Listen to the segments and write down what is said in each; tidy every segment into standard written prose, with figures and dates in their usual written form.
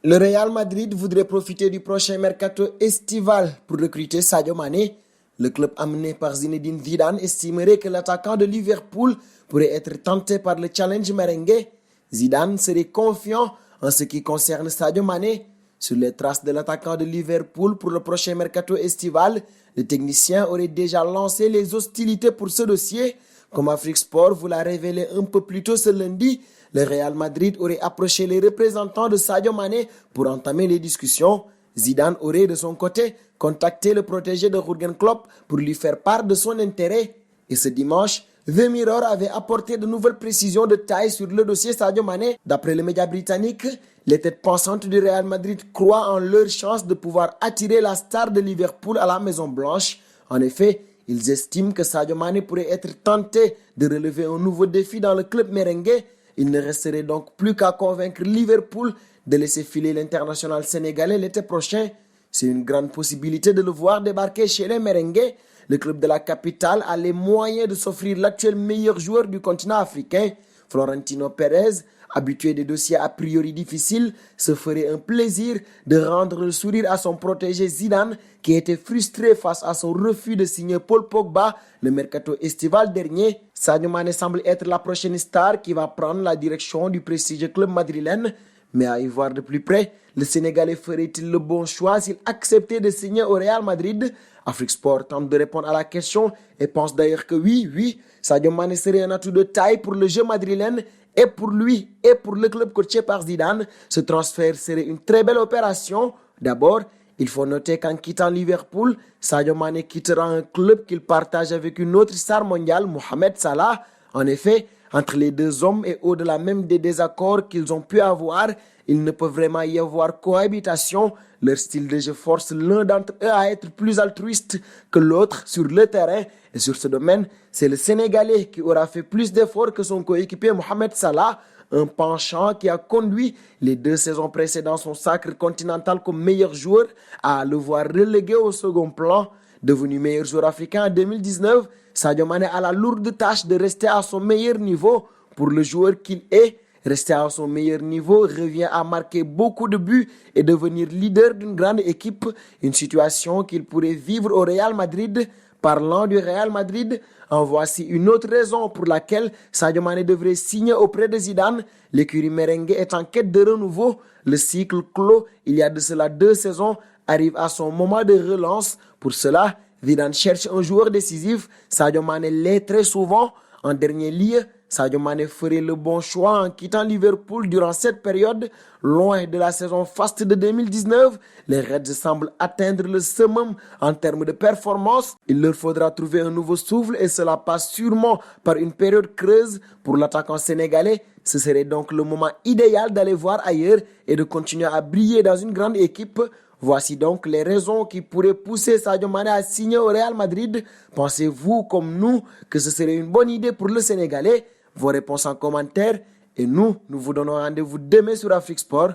Le Real Madrid voudrait profiter du prochain mercato estival pour recruter Sadio Mané. Le club amené par Zinedine Zidane estimerait que l'attaquant de Liverpool pourrait être tenté par le challenge merengue. Zidane serait confiant en ce qui concerne Sadio Mané. Sur les traces de l'attaquant de Liverpool pour le prochain mercato estival, le technicien aurait déjà lancé les hostilités pour ce dossier. Comme Afrique Sport vous l'a révélé un peu plus tôt ce lundi, le Real Madrid aurait approché les représentants de Sadio Mané pour entamer les discussions. Zidane aurait de son côté contacté le protégé de Jürgen Klopp pour lui faire part de son intérêt. Et ce dimanche, The Mirror avait apporté de nouvelles précisions de taille sur le dossier Sadio Mané. D'après le média britannique, les têtes pensantes du Real Madrid croient en leur chance de pouvoir attirer la star de Liverpool à la Maison Blanche. En effet, ils estiment que Sadio Mané pourrait être tenté de relever un nouveau défi dans le club merengue. Il ne resterait donc plus qu'à convaincre Liverpool de laisser filer l'international sénégalais l'été prochain. C'est une grande possibilité de le voir débarquer chez les merengues. Le club de la capitale a les moyens de s'offrir l'actuel meilleur joueur du continent africain. Florentino Pérez, habitué des dossiers a priori difficiles, se ferait un plaisir de rendre le sourire à son protégé Zidane, qui était frustré face à son refus de signer Paul Pogba le mercato estival dernier. Sadio Mané semble être la prochaine star qui va prendre la direction du prestigieux club madrilène. Mais à y voir de plus près, le Sénégalais ferait-il le bon choix s'il acceptait de signer au Real Madrid? Afrique Sport tente de répondre à la question et pense d'ailleurs que oui, Sadio Mané serait un atout de taille pour le jeu madrilène et pour lui et pour le club coaché par Zidane. Ce transfert serait une très belle opération. D'abord, il faut noter qu'en quittant Liverpool, Sadio Mané quittera un club qu'il partage avec une autre star mondiale, Mohamed Salah. En effet, entre les deux hommes et au-delà même des désaccords qu'ils ont pu avoir, il ne peut vraiment y avoir cohabitation. Leur style de jeu force l'un d'entre eux à être plus altruiste que l'autre sur le terrain. Et sur ce domaine, c'est le Sénégalais qui aura fait plus d'efforts que son coéquipier Mohamed Salah, un penchant qui a conduit les 2 saisons précédentes son sacre continental comme meilleur joueur à le voir relégué au second plan. Devenu meilleur joueur africain en 2019, Sadio Mané a la lourde tâche de rester à son meilleur niveau. Pour le joueur qu'il est, rester à son meilleur niveau revient à marquer beaucoup de buts et devenir leader d'une grande équipe, une situation qu'il pourrait vivre au Real Madrid. Parlant du Real Madrid, en voici une autre raison pour laquelle Sadio Mané devrait signer auprès de Zidane. L'écurie merengue est en quête de renouveau. Le cycle clos, il y a de cela 2 saisons, arrive à son moment de relance. Pour cela, Zidane cherche un joueur décisif. Sadio Mané l'est très souvent. En dernier lieu, Sadio Mané ferait le bon choix en quittant Liverpool durant cette période. Loin de la saison faste de 2019, les Reds semblent atteindre le summum en termes de performance. Il leur faudra trouver un nouveau souffle et cela passe sûrement par une période creuse pour l'attaquant sénégalais. Ce serait donc le moment idéal d'aller voir ailleurs et de continuer à briller dans une grande équipe. Voici donc les raisons qui pourraient pousser Sadio Mané à signer au Real Madrid. Pensez-vous comme nous que ce serait une bonne idée pour le Sénégalais? Vos réponses en commentaire et nous vous donnons rendez-vous demain sur Afrique Sport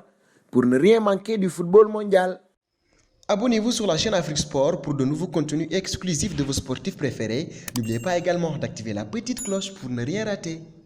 pour ne rien manquer du football mondial. Abonnez-vous sur la chaîne Afrique Sport pour de nouveaux contenus exclusifs de vos sportifs préférés. N'oubliez pas également d'activer la petite cloche pour ne rien rater.